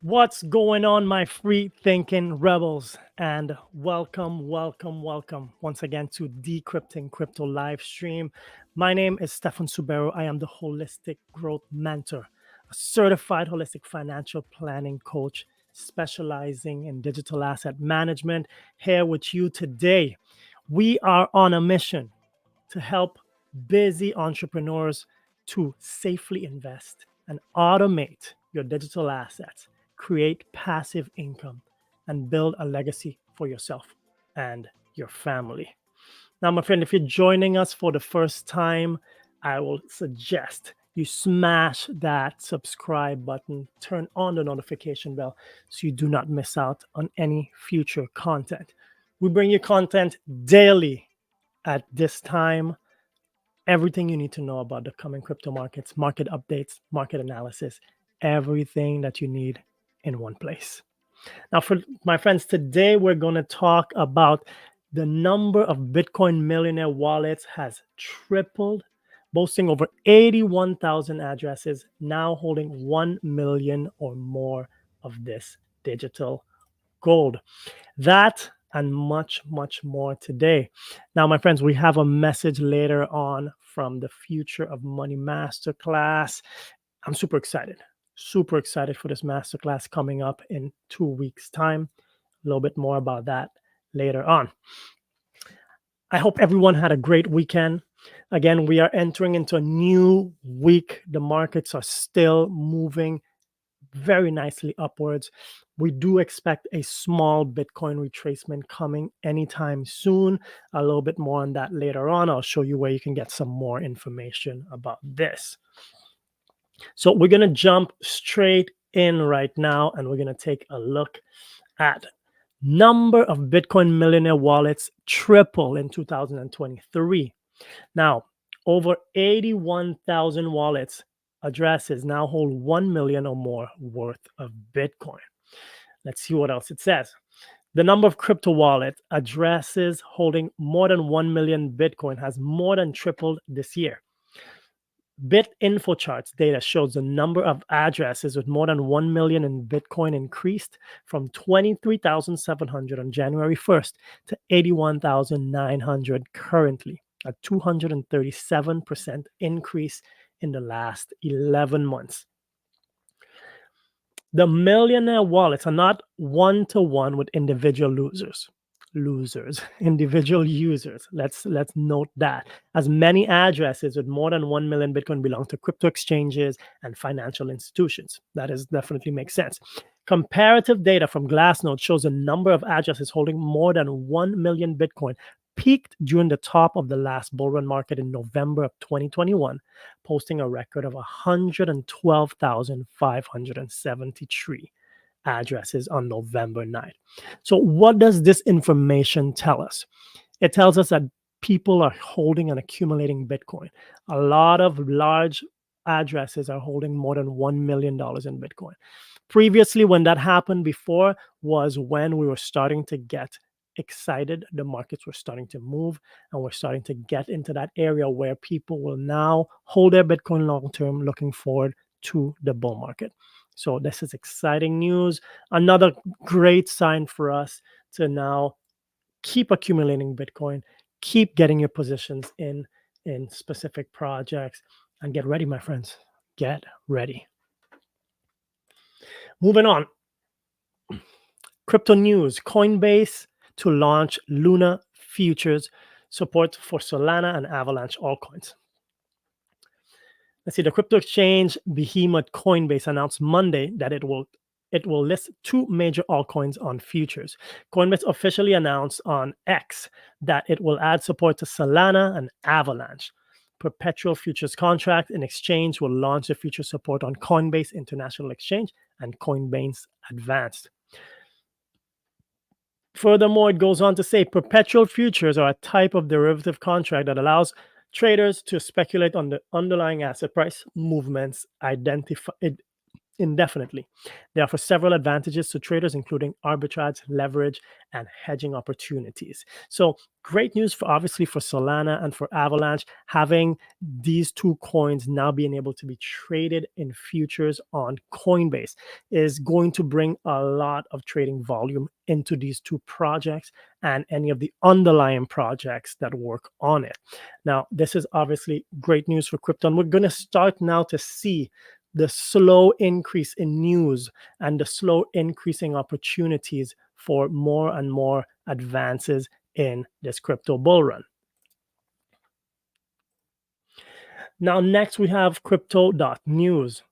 What's going on, my free thinking rebels? And welcome once again to Decrypting Crypto live stream. My name is Stefan Subero. I am the Holistic Growth Mentor, a certified holistic financial planning coach specializing in digital asset management. Here with you today, we are on a mission to help busy entrepreneurs to safely invest and automate your digital assets, create passive income, and build a legacy for yourself and your family. Now, my friend, if you're joining us for the first time, I will suggest you smash that subscribe button, turn on the notification bell so you do not miss out on any future content. We bring you content daily at this time, everything you need to know about the coming crypto markets, market updates, market analysis, everything that you need in one place. Now, for my friends, today we're going to talk about the number of Bitcoin Millionaire Wallets has tripled, boasting over 81,000 addresses, now holding 1 million or more of this digital gold. That and much more today. Now, my friends, we have a message later on from the Future of Money Masterclass. I'm super excited for this masterclass coming up in 2 weeks' time. A little bit more about that later on. I hope everyone had a great weekend. Again, we are entering into a new week. The markets are still moving very nicely upwards. We do expect a small Bitcoin retracement coming anytime soon. A little bit more on that later on. I'll show you where you can get some more information about this. So we're going to jump straight in right now, and we're going to take a look at number of Bitcoin Millionaire Wallets triple in 2023. Now, over 81,000 wallets addresses now hold 1 million or more worth of Bitcoin. Let's see what else it says. The number of crypto wallet addresses holding more than 1 million Bitcoin has more than tripled this year. BitInfoChart's data shows the number of addresses with more than 1 million in Bitcoin increased from 23,700 on January 1st to 81,900 currently, a 237% increase in the last 11 months. The millionaire wallets are not one-to-one with individual individual users. Let's note that, as many addresses with more than 1 million Bitcoin belong to crypto exchanges and financial institutions. That is definitely makes sense. Comparative data from Glassnode shows the number of addresses holding more than 1 million Bitcoin peaked during the top of the last bull run market in November of 2021, posting a record of 112,573 addresses on November 9th. So what does this information tell us? It tells us that people are holding and accumulating Bitcoin. A lot of large addresses are holding more than $1 million in Bitcoin. Previously, when that happened before, was when we were starting to get excited. The markets were starting to move, and we're starting to get into that area where people will now hold their Bitcoin long term, looking forward to the bull market. So this is exciting news. Another great sign for us to now keep accumulating Bitcoin, keep getting your positions in specific projects, and get ready, my friends. Get ready. Moving on. Crypto news. Coinbase to launch Luna futures support for Solana and Avalanche altcoins. Let's see, the crypto exchange behemoth Coinbase announced Monday that it will list two major altcoins on futures. Coinbase officially announced on X that it will add support to Solana and Avalanche. Perpetual futures contract in exchange will launch the future support on Coinbase International Exchange and Coinbase Advanced. Furthermore, it goes on to say perpetual futures are a type of derivative contract that allows traders to speculate on the underlying asset price movements, indefinitely. They offer several advantages to traders, including arbitrage, leverage, and hedging opportunities. So, great news for obviously for Solana and for Avalanche, having these two coins now being able to be traded in futures on Coinbase is going to bring a lot of trading volume into these two projects and any of the underlying projects that work on it. Now, this is obviously great news for crypto, and we're going to start now to see the slow increase in news and the slow increasing opportunities for more and more advances in this crypto bull run. Now, next we have crypto.news.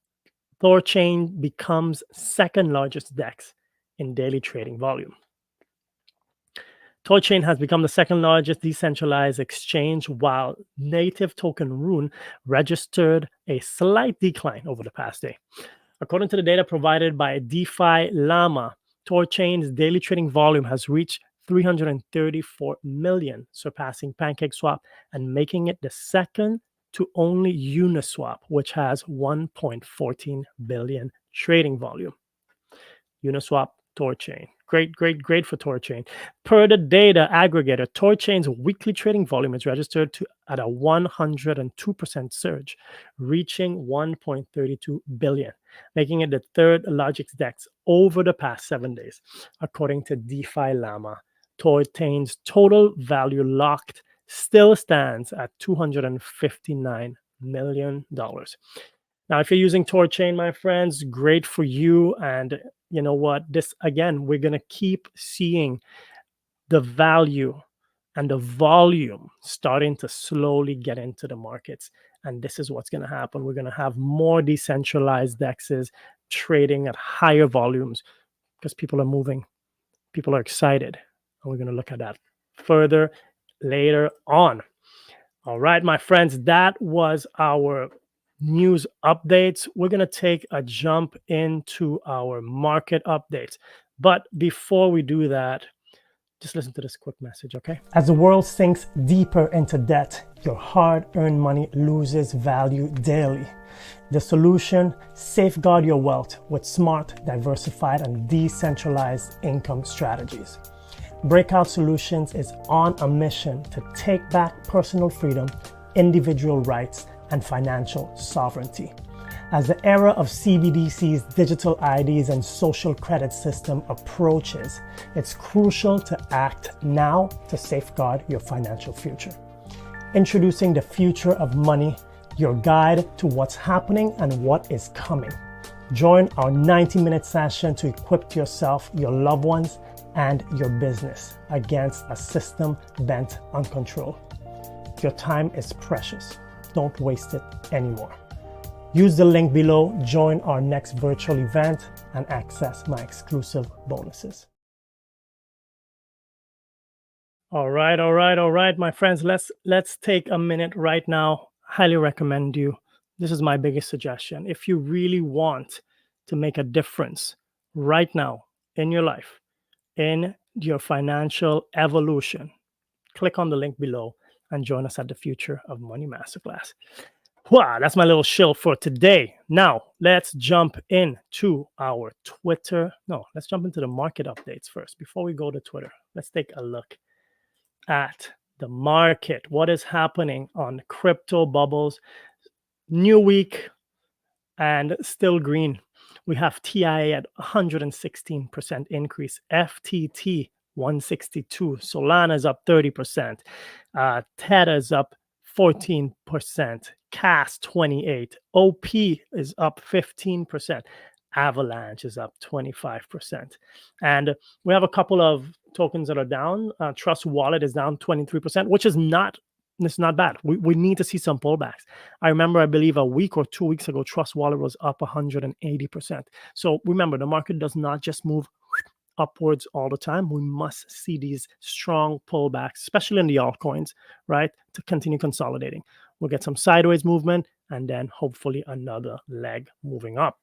THORChain becomes second largest DEX in daily trading volume. THORChain has become the second largest decentralized exchange, while native token Rune registered a slight decline over the past day. According to the data provided by DeFi Llama, THORChain's daily trading volume has reached 334 million, surpassing PancakeSwap and making it the second to only Uniswap, which has 1.14 billion trading volume. Uniswap, THORChain. Great for THORChain. Per the data aggregator, THORChain's weekly trading volume is registered at a 102% surge, reaching 1.32 billion, making it the third largest DEX over the past 7 days. According to DeFi Llama, THORChain's total value locked still stands at $259 million. Now, if you're using THORChain, my friends, great for you. And you know what? This, again, we're going to keep seeing the value and the volume starting to slowly get into the markets. And this is what's going to happen. We're going to have more decentralized DEXs trading at higher volumes because people are moving. People are excited. And we're going to look at that further later on. All right, my friends, that was our news updates. We're going to take a jump into our market updates. But before we do that, just listen to this quick message, okay? As the world sinks deeper into debt, your hard-earned money loses value daily. The solution: safeguard your wealth with smart, diversified, and decentralized income strategies. Breakout Solutions is on a mission to take back personal freedom, individual rights, and financial sovereignty. As the era of CBDCs, digital IDs, and social credit system approaches, it's crucial to act now to safeguard your financial future. Introducing the Future of Money, your guide to what's happening and what is coming. Join our 90-minute session to equip yourself, your loved ones, and your business against a system bent on control. Your time is precious. Don't waste it anymore. Use the link below, join our next virtual event, and access my exclusive bonuses. All right, my friends. Let's take a minute right now. Highly recommend you. This is my biggest suggestion. If you really want to make a difference right now in your life, in your financial evolution, click on the link below and join us at the Future of Money Masterclass. Wow, that's my little shill for today. Now, let's jump into our Twitter. No, let's jump into the market updates first. Before we go to Twitter, let's take a look at the market. What is happening on crypto bubbles? New week and still green. We have TIA at 116% increase. FTT 162. Solana is up 30%. Tether is up 14%. CAS 28. OP is up 15%. Avalanche is up 25%. And we have a couple of tokens that are down. Trust Wallet is down 23%, which is not bad. We need to see some pullbacks. I remember, I believe a week or 2 weeks ago, Trust Wallet was up 180%. So remember, the market does not just move upwards all the time. We must see these strong pullbacks, especially in the altcoins, right, to continue consolidating. We'll get some sideways movement and then hopefully another leg moving up.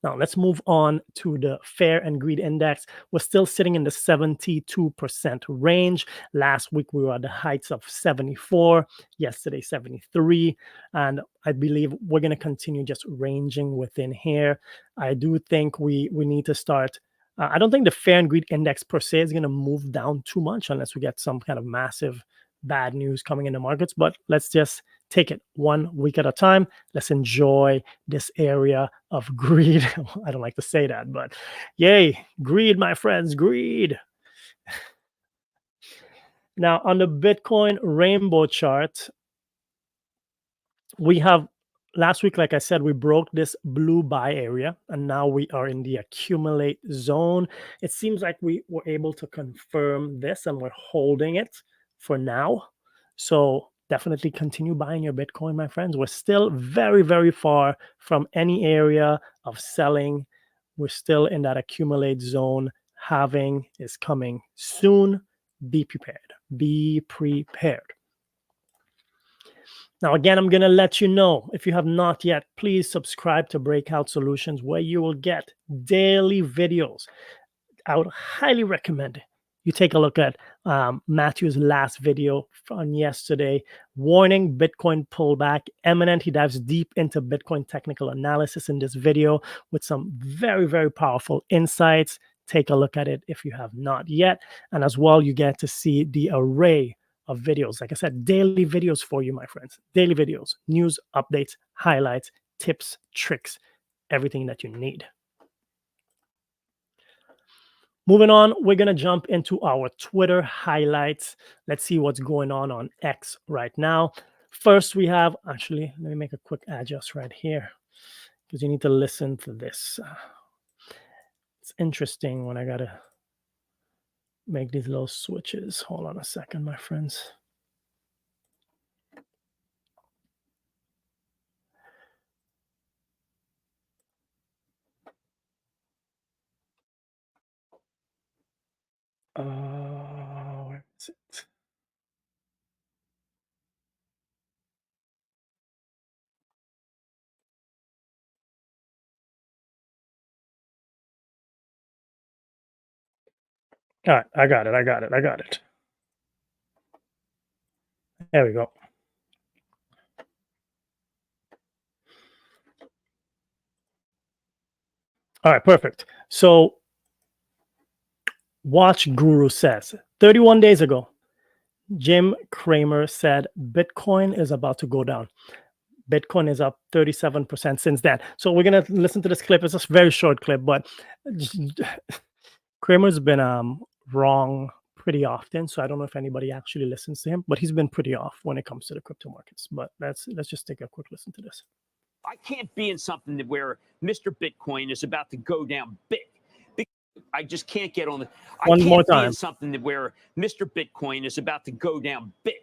Now, let's move on to the Fear and Greed Index. We're still sitting in the 72% range. Last week, we were at the heights of 74, yesterday, 73. And I believe we're going to continue just ranging within here. I do think we need to start. I don't think the Fear and Greed Index per se is going to move down too much unless we get some kind of massive bad news coming in the markets. But let's just take it 1 week at a time. Let's enjoy this area of greed. I don't like to say that, but yay, greed, my friends, greed. Now, on the Bitcoin rainbow chart, we have last week, like I said, we broke this blue buy area and now we are in the accumulate zone. It seems like we were able to confirm this and we're holding it for now. So definitely continue buying your Bitcoin, my friends. We're still very, very far from any area of selling. We're still in that accumulate zone. Halving is coming soon. Be prepared. Be prepared. Now, again, I'm going to let you know, if you have not yet, please subscribe to Breakout Solutions, where you will get daily videos. I would highly recommend you take a look at Matthew's last video from yesterday, warning Bitcoin pullback imminent. He dives deep into Bitcoin technical analysis in this video with some very, very powerful insights. Take a look at it if you have not yet. And as well, you get to see the array of videos. Like I said, daily videos for you, my friends. Daily videos, news, updates, highlights, tips, tricks, everything that you need. Moving on, we're going to jump into our Twitter highlights. Let's see what's going on X right now. First, we have, actually, let me make a quick adjust right here because you need to listen to this. It's interesting when I got to make these little switches. Hold on a second, my friends. Where is it? All right, I got it. There we go. All right, perfect. So, Watch Guru says 31 days ago, Jim Cramer said Bitcoin is about to go down. Bitcoin is up 37% since then. So we're going to listen to this clip. It's a very short clip, but Cramer's been wrong pretty often. So I don't know if anybody actually listens to him, but he's been pretty off when it comes to the crypto markets. But let's just take a quick listen to this. I can't be in something where Mr. Bitcoin is about to go down big. I just can't get on the. One more time. Be in something where Mr. Bitcoin is about to go down big.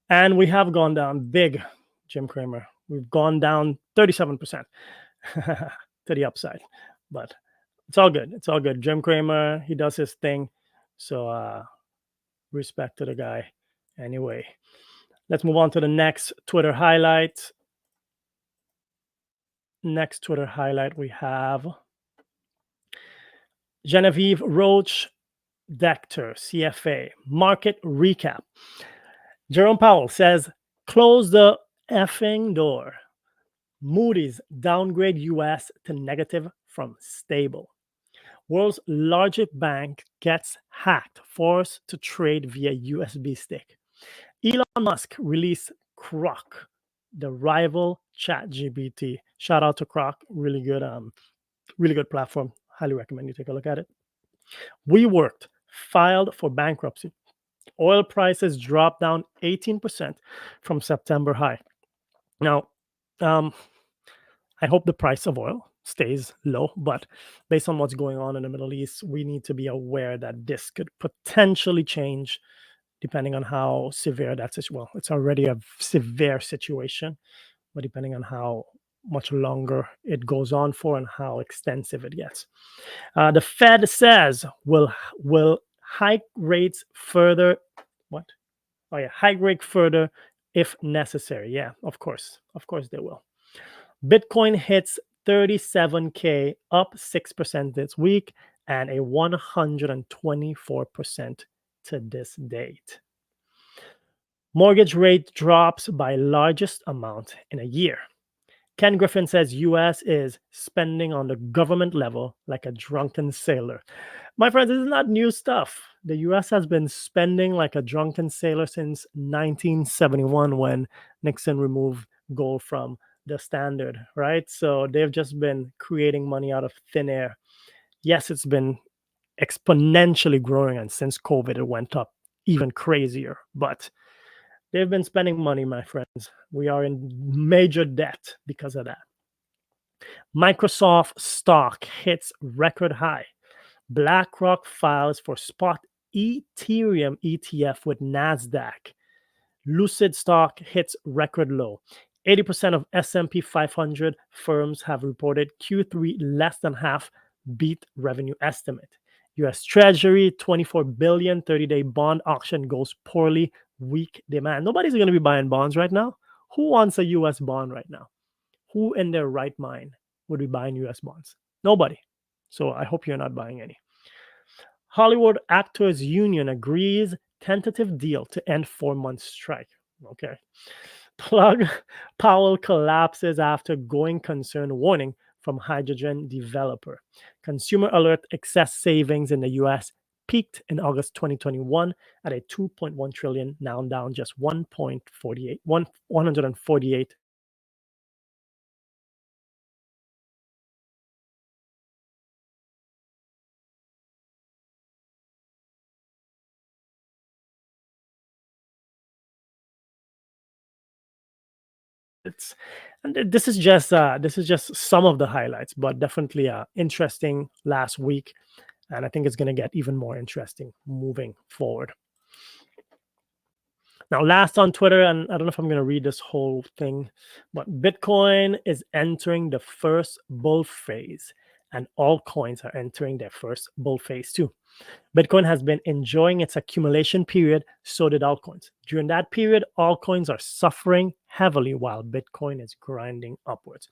And we have gone down big, Jim Cramer. We've gone down 37% to the upside. But it's all good. It's all good. Jim Cramer, he does his thing. So respect to the guy. Anyway, let's move on to the next Twitter highlight. Next Twitter highlight we have Genevieve Roach, Dector, CFA, market recap. Jerome Powell says, close the effing door. Moody's downgrade US to negative from stable. World's largest bank gets hacked, forced to trade via USB stick. Elon Musk released Croc, the rival ChatGPT. Shout out to Croc, really good platform. Highly recommend you take a look at it. WeWork filed for bankruptcy. Oil prices dropped down 18% from September high. Now, I hope the price of oil stays low, but based on what's going on in the Middle East, we need to be aware that this could potentially change depending on how severe that situation. Well, it's already a severe situation, but depending on how much longer it goes on for and how extensive it gets. The Fed says will hike rates further. What? Oh yeah, hike rate further if necessary. Yeah, of course they will. Bitcoin hits 37K, up 6% this week, and a 124% to this date. Mortgage rate drops by largest amount in a year. Ken Griffin says US is spending on the government level like a drunken sailor. My friends, this is not new stuff. The US has been spending like a drunken sailor since 1971 when Nixon removed gold from the standard, right? So they've just been creating money out of thin air. Yes, it's been exponentially growing, and since COVID, it went up even crazier. But they've been spending money, my friends. We are in major debt because of that. Microsoft stock hits record high. BlackRock files for spot Ethereum ETF with NASDAQ. Lucid stock hits record low. 80% of S&P 500 firms have reported Q3 less than half beat revenue estimate. US Treasury 24 billion 30-day bond auction goes poorly. Weak demand. Nobody's going to be buying bonds right now. Who wants a US bond right now? Who in their right mind would be buying US bonds? Nobody. So I hope you're not buying any. Hollywood Actors Union agrees tentative deal to end 4-month strike. Okay. Plug Powell collapses after going concern warning from hydrogen developer. Consumer alert excess savings in the US peaked in August 2021 at a 2.1 trillion, now down just 148. And this is just some of the highlights, but definitely interesting last week, and I think it's going to get even more interesting moving forward. Now, last on Twitter, and I don't know if I'm going to read this whole thing, but Bitcoin is entering the first bull phase, and altcoins are entering their first bull phase too. Bitcoin has been enjoying its accumulation period, so did altcoins. During that period, altcoins are suffering heavily while Bitcoin is grinding upwards.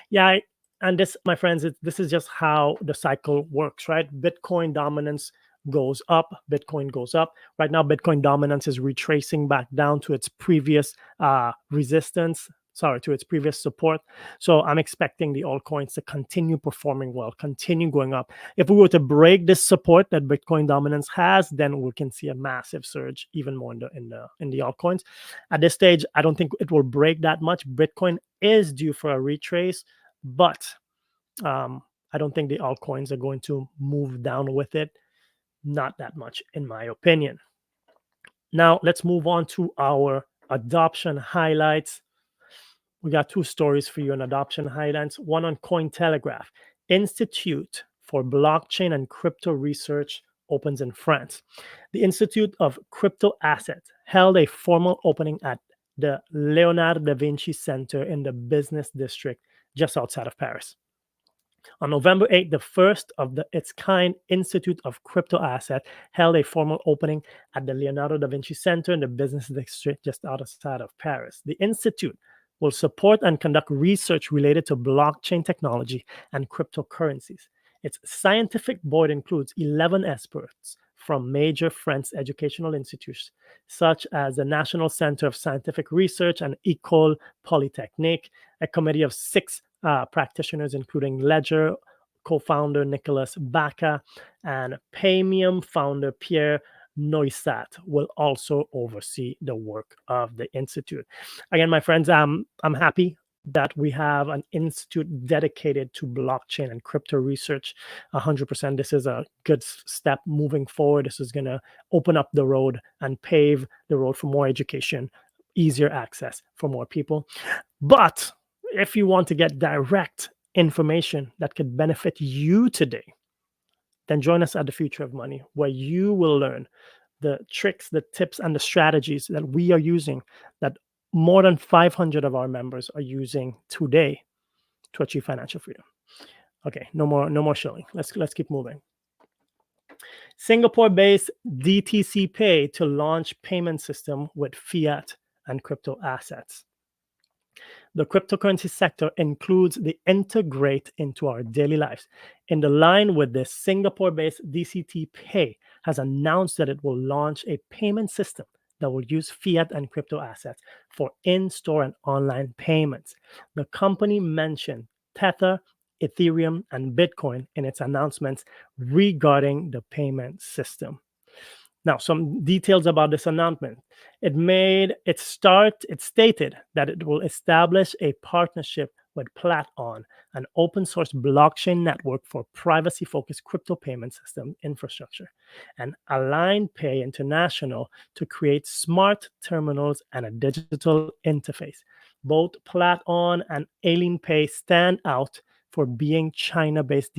Yeah, and this, my friends, this is just how the cycle works, right? Bitcoin dominance goes up, Bitcoin goes up. Right now, Bitcoin dominance is retracing back down to its previous to its previous support. So I'm expecting the altcoins to continue performing well, continue going up. If we were to break this support that Bitcoin dominance has, then we can see a massive surge even more in the altcoins. At this stage, I don't think it will break that much. Bitcoin is due for a retrace, but I don't think the altcoins are going to move down with it. Not that much, in my opinion. Now, let's move on to our adoption highlights. We got 2 stories for you on adoption highlights. One on Cointelegraph. Institute for Blockchain and Crypto Research opens in France. The Institute of Crypto Assets held a formal opening at the Leonardo da Vinci Center in the business district just outside of Paris. On November 8th, the first of its kind Institute of Crypto Asset held a formal opening at the Leonardo da Vinci Center in the business district just outside of Paris. The Institute will support and conduct research related to blockchain technology and cryptocurrencies. Its scientific board includes 11 experts from major French educational institutions, such as the National Center of Scientific Research and École Polytechnique, a committee of 6 practitioners, including Ledger co-founder Nicolas Baca and Paymium founder Pierre Noisat, will also oversee the work of the institute. Again, my friends, I'm happy that we have an institute dedicated to blockchain and crypto research. 100%. This is a good step moving forward. This is going to open up the road and pave the road for more education, easier access for more people. But if you want to get direct information that could benefit you today, then join us at the Future of Money, where you will learn the tricks, the tips, and the strategies that we are using, that more than 500 of our members are using today to achieve financial freedom. Okay, no more shilling. Let's keep moving. Singapore-based DTC Pay to launch payment system with fiat and crypto assets. The cryptocurrency sector includes the integrate into our daily lives. In the line with this, Singapore-based DCT Pay has announced that it will launch a payment system that will use fiat and crypto assets for in-store and online payments. The company mentioned Tether, Ethereum, and Bitcoin in its announcements regarding the payment system. Now, some details about this announcement. It stated that it will establish a partnership with Platon, an open source blockchain network for privacy focused crypto payment system infrastructure, and Align Pay International to create smart terminals and a digital interface. Both Platon and Align Pay stand out for being China-based.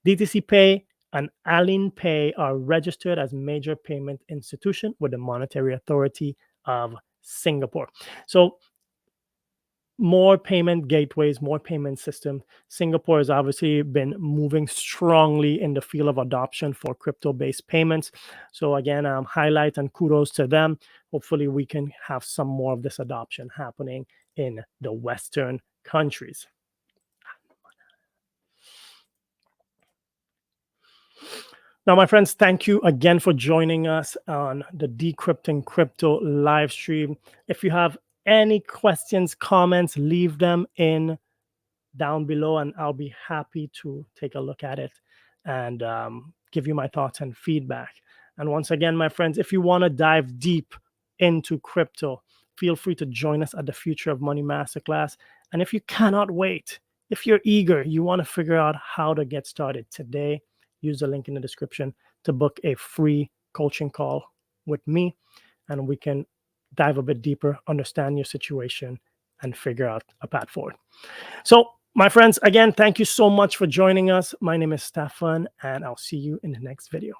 DTC Pay and Align Pay are registered as major payment institution with the Monetary Authority of Singapore. So more payment gateways, more payment systems. Singapore has obviously been moving strongly in the field of adoption for crypto-based payments. So again, highlight and kudos to them. Hopefully we can have some more of this adoption happening in the Western countries. Now, my friends, thank you again for joining us on the Decrypting Crypto live stream. If you have any questions, comments, leave them in down below, and I'll be happy to take a look at it and give you my thoughts and feedback. And once again, my friends, if you want to dive deep into crypto, feel free to join us at the Future of Money Masterclass. And if you cannot wait, if you're eager, you want to figure out how to get started today, use the link in the description to book a free coaching call with me, and we can dive a bit deeper, understand your situation, and figure out a path forward. So, my friends, again, thank you so much for joining us. My name is Stefan, and I'll see you in the next video.